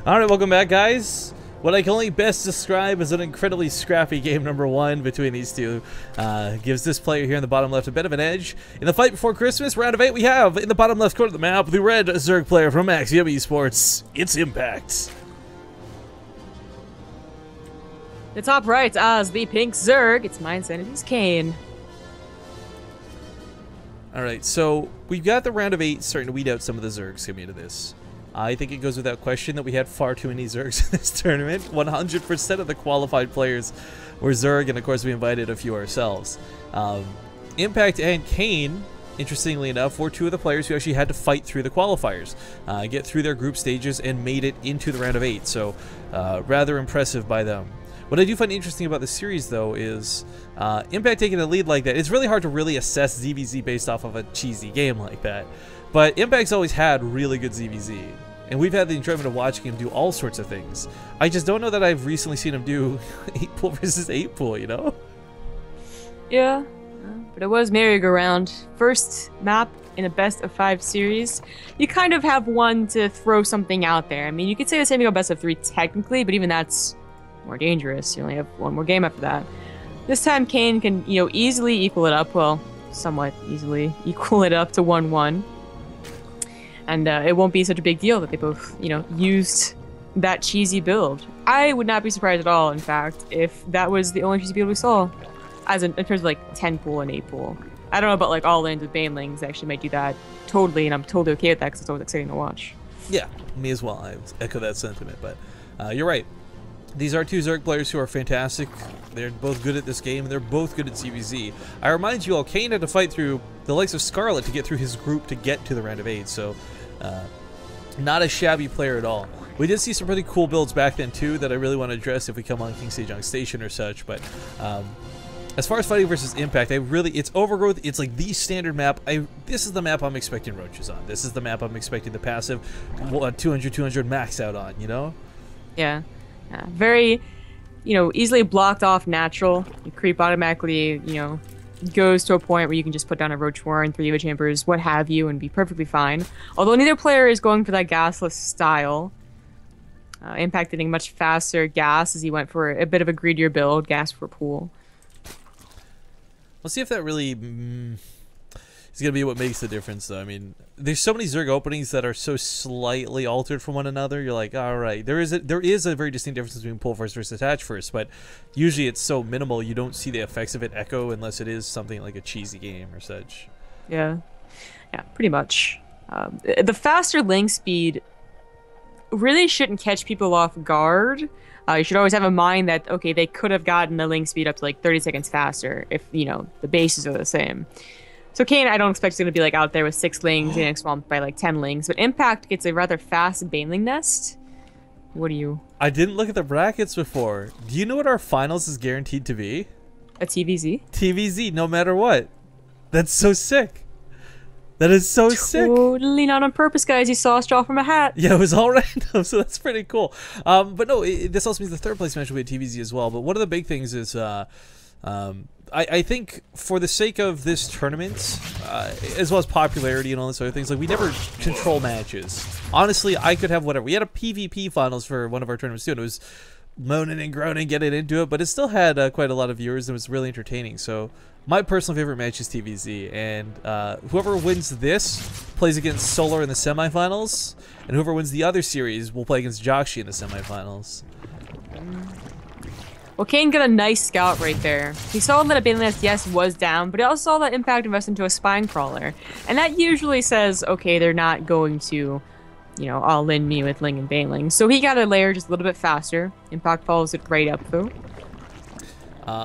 Alright, welcome back, guys. What I can only best describe as an incredibly scrappy game number one between these two gives this player here in the bottom left a bit of an edge. In the fight before Christmas, round of 8, we have, in the bottom left corner of the map, the red Zerg player from Axiom Esports. It's Impact. The top right as the pink Zerg, it's my Insanity's Kane. Alright, so we've got the round of 8 starting to weed out some of the Zergs coming into this. I think it goes without question that we had far too many Zergs in this tournament. 100% of the qualified players were Zerg, and of course we invited a few ourselves. Impact and Kane, interestingly enough, were two of the players who actually had to fight through the qualifiers, get through their group stages, and made it into the round of 8. So rather impressive by them. What I do find interesting about the series, though, is Impact taking a lead like that. It's really hard to really assess ZVZ based off of a cheesy game like that. But Impact's always had really good ZVZ, and we've had the enjoyment of watching him do all sorts of things. I just don't know that I've recently seen him do 8-pool versus 8-pool, you know? Yeah, but it was merry-go-round. First map in a best-of-5 series. You kind of have one to throw something out there. I mean, you could say the same thing about best-of-3 technically, but even that's more dangerous. You only have one more game after that. This time, Kane can, easily equal it up. Well, somewhat easily equal it up to 1-1. And it won't be such a big deal that they both, used that cheesy build. I would not be surprised at all, in fact, if that was the only cheesy build we saw, as in terms of like 10-pool and 8-pool. I don't know about like all-ins with banelings. They actually might do that totally, and I'm totally okay with that because it's always exciting to watch. Yeah, me as well. I echo that sentiment, but you're right. These are two Zerg players who are fantastic. They're both good at this game, and they're both good at CVZ. I remind you all, Kane had to fight through the likes of Scarlet to get through his group to get to the round of 8, so not a shabby player at all. We did see some pretty cool builds back then, too, that I really want to address if we come on King Sejong Station or such, but as far as fighting versus Impact, it's Overgrowth. It's like the standard map. This is the map I'm expecting roaches on. This is the map I'm expecting the passive 200 max out on, you know? Yeah. Very, easily blocked off natural. Your creep automatically, goes to a point where you can just put down a Roach Warren, 3 Eva Chambers, what have you, and be perfectly fine. Although neither player is going for that gasless style. Impact getting much faster gas as he went for a bit of a greedier build, gas for pool. We'll see if that really is going to be what makes the difference, though. I mean, there's so many Zerg openings that are so slightly altered from one another. You're like, all right, there is a very distinct difference between pull first versus attach first, but usually it's so minimal you don't see the effects of it echo unless it is something like a cheesy game or such. Yeah, pretty much. The faster link speed really shouldn't catch people off guard. You should always have in mind that, okay, they could have gotten the link speed up to like 30 seconds faster if, the bases are the same. So Kane, I don't expect is going to be like out there with 6 lings getting swamped by like 10 lings, but Impact gets a rather fast baneling nest. What do you? I didn't look at the brackets before. Do you know what our finals is guaranteed to be? A TVZ? TVZ, no matter what. That's so sick. That is so sick. Totally not on purpose, guys. You saw us draw from a hat. Yeah, it was all random, so that's pretty cool. But no, this also means the third place match will be a TVZ as well. But one of the big things is I think for the sake of this tournament, as well as popularity and all this other things, like we never control matches. Honestly, I could have whatever. We had a PvP finals for one of our tournaments too, and it was moaning and groaning getting into it, but it still had quite a lot of viewers and it was really entertaining. So my personal favorite match is TVZ, and whoever wins this plays against Solar in the semifinals, and whoever wins the other series will play against Joxi in the semifinals. Well, Kane got a nice scout right there. He saw that a baneling nest, yes, was down, but he also saw that Impact invest into a spine crawler. And that usually says, okay, they're not going to, all in me with Ling and baneling. So he got a layer just a little bit faster. Impact follows it right up, though.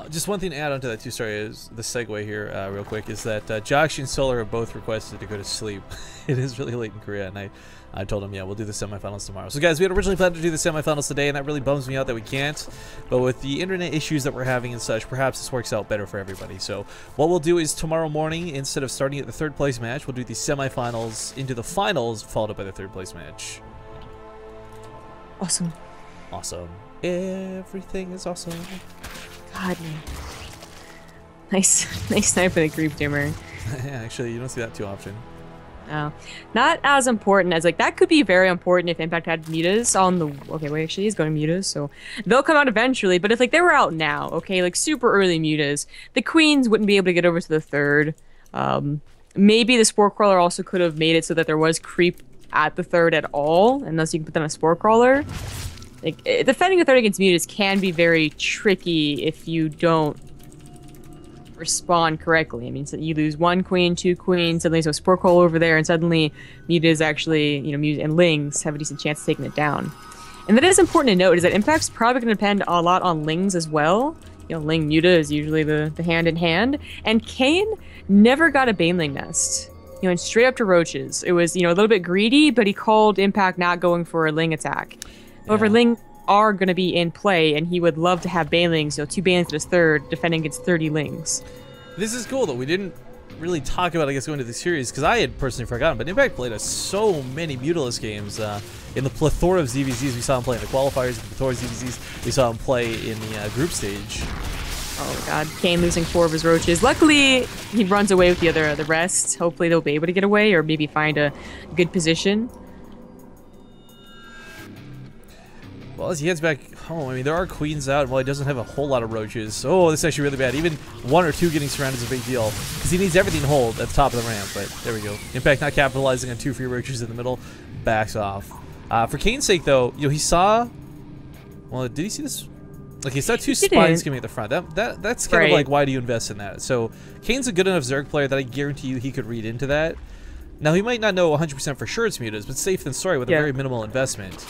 Just one thing to add on to that, too, sorry, is the segue here real quick, is that Joxi and Solar have both requested to go to sleep. It is really late in Korea, and I told him, yeah, we'll do the semifinals tomorrow. So, guys, we had originally planned to do the semifinals today, and that really bums me out that we can't. But with the internet issues that we're having and such, perhaps this works out better for everybody. So, what we'll do is tomorrow morning, instead of starting at the third place match, we'll do the semifinals into the finals, followed up by the third place match. Awesome. Awesome. Everything is awesome. God, man. Nice snipe with a creep dimmer. Yeah, actually, you don't see that too often. No, not as important as like that could be very important if Impact had mutas on the. Okay, wait, actually, he's going mutas, so they'll come out eventually. But if like they were out now, okay, like super early mutas, the queens wouldn't be able to get over to the third. Maybe the spore crawler also could have made it so that there was creep at the third at all, unless you can put down a spore crawler. Like defending a third against mutas can be very tricky if you don't respond correctly. I mean, so you lose 1 queen, 2 queens, suddenly there's a spore crawl over there, and suddenly mutas actually, you know, mutas and lings have a decent chance of taking it down. And that is important to note, is that Impact's probably going to depend a lot on lings as well. You know, ling muta is usually the hand in hand, and Kane never got a baneling nest. You know, and straight up to roaches. It was, you know, a little bit greedy, but he called Impact not going for a ling attack. However, ling are going to be in play, and he would love to have banelings, you know, 2 banelings at his third, defending against 30 lings. This is cool, though. We didn't really talk about, I guess, going to the series, because I had personally forgotten, but Impact played us so many Mutalist games. In the plethora of ZVZs, we saw him play in the qualifiers, in the plethora of ZVZs, we saw him play in the group stage. Oh god, Kane losing 4 of his roaches. Luckily, he runs away with the rest. Hopefully they'll be able to get away, or maybe find a good position. Well, as he heads back home, I mean, there are queens out, and while he doesn't have a whole lot of roaches, oh, this is actually really bad. Even 1 or 2 getting surrounded is a big deal, because he needs everything to hold at the top of the ramp, but there we go. Impact not capitalizing on 2 free roaches in the middle, backs off. For Kane's sake, though, you know, he saw, well, did he see this? Like, he saw 2 spines coming at the front. That's kind of like, why do you invest in that? So, Kane's a good enough Zerg player that I guarantee you he could read into that. Now, he might not know 100% for sure it's mutas, but safe than sorry with a very minimal investment.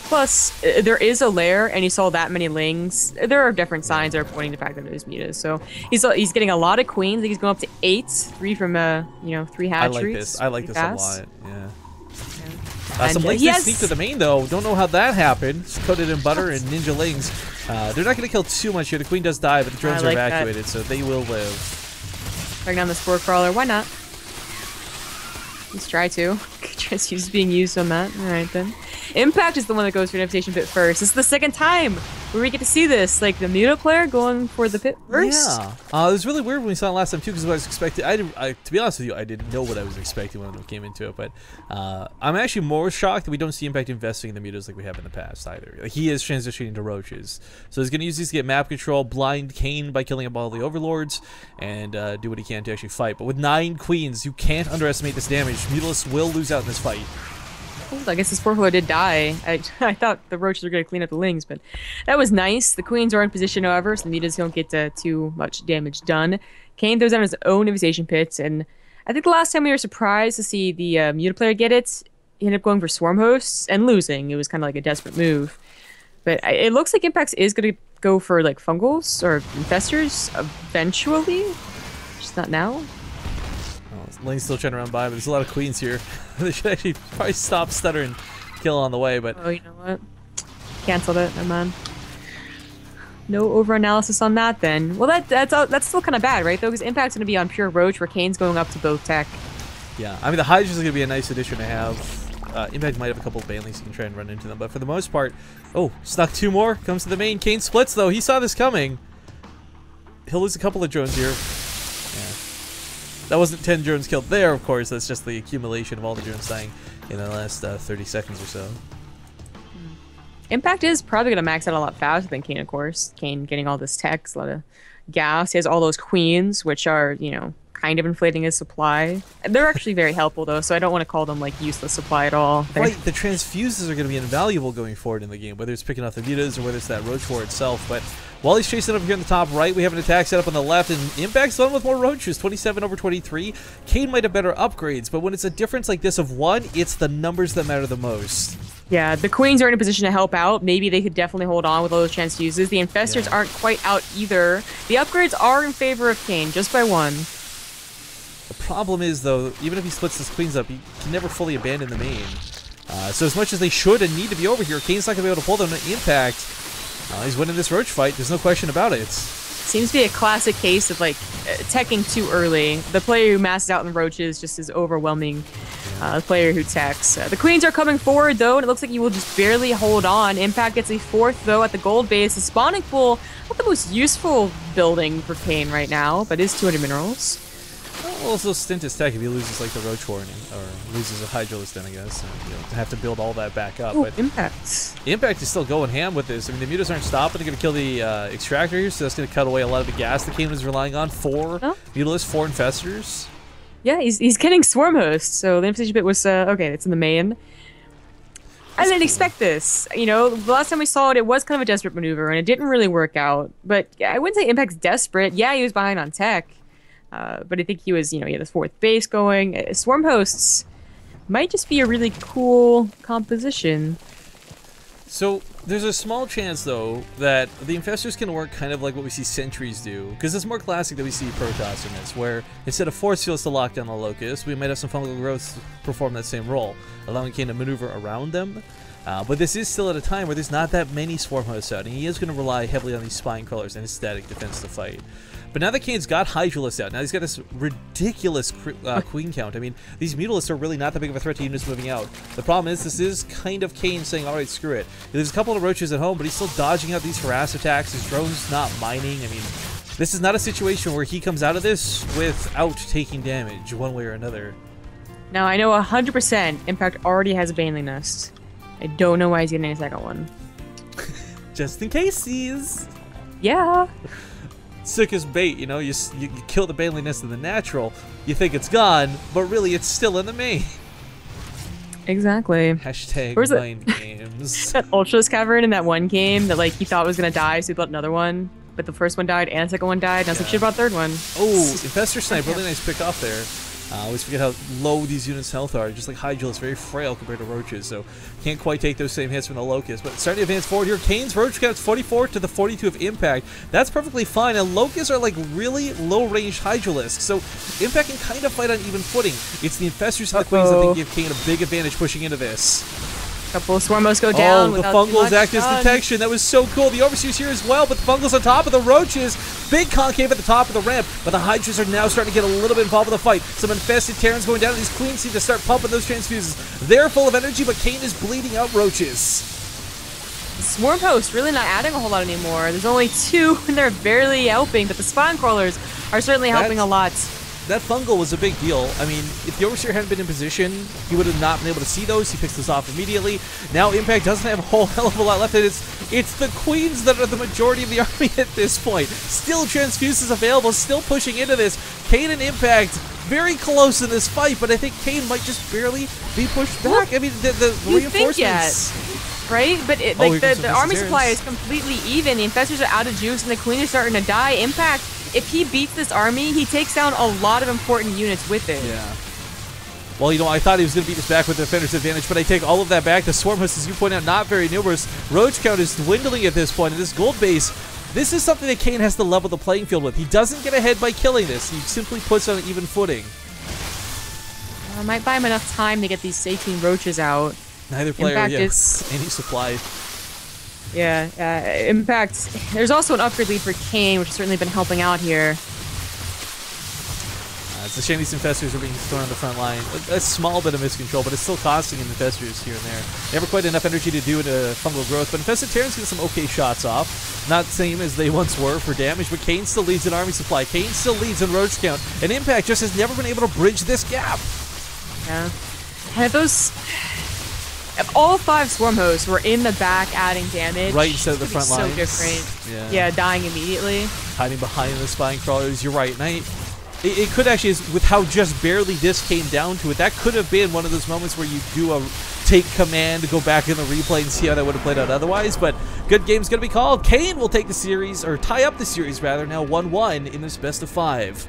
Plus, there is a lair, and he saw that many lings. There are different signs that are pointing to the fact that it is mutas. So he's getting a lot of queens. I think he's going up to 8, 3 from 3 hatcheries. I like this a lot. Yeah. And some lings did sneak to the main, though. Don't know how that happened. Just coated in butter and ninja lings. They're not going to kill too much here. The queen does die, but the drones are evacuated, so they will live. Bring down the spore crawler. Why not? Let's try to. Just use being used on that. All right, then. Impact is the one that goes for an invitation pit first. This is the second time where we get to see this. Like, the Muta player going for the pit first. Yeah. It was really weird when we saw it last time, too, because what I was expecting... to be honest with you, I didn't know what I was expecting when we came into it, but I'm actually more shocked that we don't see Impact investing in the Mutas like we have in the past, either. Like, he is transitioning to roaches. So he's going to use these to get map control, blind Kane by killing up all the overlords, and do what he can to actually fight. But with 9 queens, you can't underestimate this damage. Mutalists will lose out in this fight. I guess the spore crawler did die. I thought the roaches were going to clean up the lings, but that was nice. The queens are in position, however, so the mutas don't get too much damage done. Kane throws down his own invitation pits, and I think the last time we were surprised to see the muta player get it, he ended up going for swarm hosts and losing. It was kind of like a desperate move. But it looks like Impact is going to go for like fungals or infestors eventually, just not now. Lane's still trying to run by, but there's a lot of queens here. They should actually probably stop, stutter, and kill on the way, but... Oh, you know what? Canceled it, never mind. No over-analysis on that, then. Well, that's still kind of bad, right, though? Because Impact's going to be on pure Roach, where Kane's going up to both tech. Yeah, I mean, the Hydra's going to be a nice addition to have. Impact might have a couple of banelings you can try and run into them, but for the most part... Oh, snuck 2 more. Comes to the main. Kane splits, though. He saw this coming. He'll lose a couple of drones here. Yeah. That wasn't 10 drones killed there, of course. That's just the accumulation of all the drones dying in the last 30 seconds or so. Impact is probably going to max out a lot faster than Kane, of course. Kane getting all this tech, a lot of gas. He has all those queens, which are, you know, kind of inflating his supply. They're actually very helpful, though, so I don't want to call them, like, useless supply at all. Right, the transfuses are going to be invaluable going forward in the game, whether it's picking off the mutas or whether it's that Roach War itself, but while he's chasing up here in the top right, we have an attack set up on the left, and Impact's done with more roaches, 27 over 23. Kane might have better upgrades, but when it's a difference like this of 1, it's the numbers that matter the most. Yeah, the queens are in a position to help out. Maybe they could definitely hold on with all those transfuses. The infestors aren't quite out either. The upgrades are in favor of Kane, just by 1. The problem is, though, even if he splits his queens up, he can never fully abandon the main. So as much as they should and need to be over here, Kane's not going to be able to pull them to Impact. He's winning this Roach fight. There's no question about it. Seems to be a classic case of, like, teching too early. The player who masses out in the Roaches just is overwhelming the player who techs. The queens are coming forward, though, and it looks like he will just barely hold on. Impact gets a 4th, though, at the gold base. The spawning pool, not the most useful building for Kane right now, but is 200 minerals. Well, also stint his tech if he loses like the Roach Warning, or loses a Hydralisk then I guess. And, to have to build all that back up. Ooh, but Impact. Impact is still going ham with this. I mean, the mutas aren't stopping. They're going to kill the Extractor here, so that's going to cut away a lot of the gas the Kane was relying on. 4 Mutalisks, 4 Infestors. Yeah, he's getting Swarm Host, so the Infestation bit was, okay, it's in the main. I didn't expect this. The last time we saw it, it was kind of a desperate maneuver, and it didn't really work out. But yeah, I wouldn't say Impact's desperate. Yeah, he was behind on tech. But I think he was, he had his 4th base going. Swarm Hosts might just be a really cool composition. So there's a small chance, though, that the Infestors can work kind of like what we see Sentries do. Because it's more classic that we see Protoss in this, where instead of Force Fields to lock down the Locust, we might have some Fungal Growths perform that same role, allowing Kane to maneuver around them. But this is still at a time where there's not that many Swarm Hosts out, and he is going to rely heavily on these Spine Crawlers and his static defense to fight. But now that Kane's got Hydralisk out, now he's got this ridiculous Queen count. I mean, these Mutalisks are really not that big of a threat to units moving out. The problem is, this is kind of Kane saying, alright, screw it. There's a couple of Roaches at home, but he's still dodging out these harass attacks. His drone's not mining. I mean, this is not a situation where he comes out of this without taking damage one way or another. Now, I know 100% Impact already has a Baneling Nest. I don't know why he's getting a second one. Just in case he's... Yeah. Sick as bait, you kill the Baneling Nest in the natural, you think it's gone, but really it's still in the main. Exactly. Hashtag Where's mind games. That Ultra's Cavern in that one game that he thought was gonna die, so he built another one, but the first one died and the second one died, and I was like, shit about third one. Oh, Infestor Snipe, really nice pick off there. I always forget how low these units' health are. Just like Hydralisk, very frail compared to Roaches, so can't quite take those same hits from the Locust. But starting to advance forward here, Kane's Roach counts 44 to the 42 of Impact. That's perfectly fine, and Locusts are like really low-range Hydralisks, so Impact can kind of fight on even footing. It's the Infestors and the Queens that think give Kane a big advantage pushing into this. Couple of Swarmos go down. Oh, the Fungals act as detection. That was so cool. The Overseer's here as well, but the Fungals on top of the Roaches. Big concave at the top of the ramp, but the Hydras are now starting to get a little bit involved with the fight. Some infested Terrans going down, and these Queens seem to start pumping those transfuses. They're full of energy, but Kane is bleeding out Roaches. Swarm Host really not adding a whole lot anymore. There's only 2, and they're barely helping, but the Spine Crawlers are certainly helping a lot. That Fungal was a big deal. I mean, if the Overseer hadn't been in position, he would have not been able to see those. He picks those off immediately. Now Impact doesn't have a whole hell of a lot left, and it's the Queens that are the majority of the army at this point. Still transfuses available, still pushing into this. Kane and Impact very close in this fight, but I think Kane might just barely be pushed back. I mean, the reinforcements... Right? But the army supply is completely even. The Infestors are out of juice, and the Queen is starting to die. Impact, if he beats this army, he takes down a lot of important units with it. Yeah. Well, I thought he was going to beat us back with the Defender's advantage, but I take all of that back. The Swarm Host, as you point out, not very numerous. Roach count is dwindling at this point, and this gold base, this is something that Kane has to level the playing field with. He doesn't get ahead by killing this. He simply puts on an even footing. I might buy him enough time to get these 18 Roaches out. Neither player is any supply. Yeah, Impact. There's also an upgrade lead for Kane, which has certainly been helping out here. It's a shame these Infestors are being thrown on the front line. A small bit of miscontrol, but it's still costing Infestors here and there. Never quite enough energy to do into Fungal Growth, but Infested Terrans get some okay shots off. Not the same as they once were for damage, but Kane still leads in army supply. Kane still leads in Roach count, and Impact just has never been able to bridge this gap. Yeah. And if all 5 Swarm Hosts were in the back adding damage, right instead of the front lines, so different. Yeah, dying immediately. Hiding behind the Spine Crawlers, you're right. And it could actually, with how just barely this came down to it, that could have been one of those moments where you do a take command, go back in the replay and see how that would have played out otherwise. But good game's going to be called. Kane will take the series, or tie up the series rather, now 1-1 in this best of 5.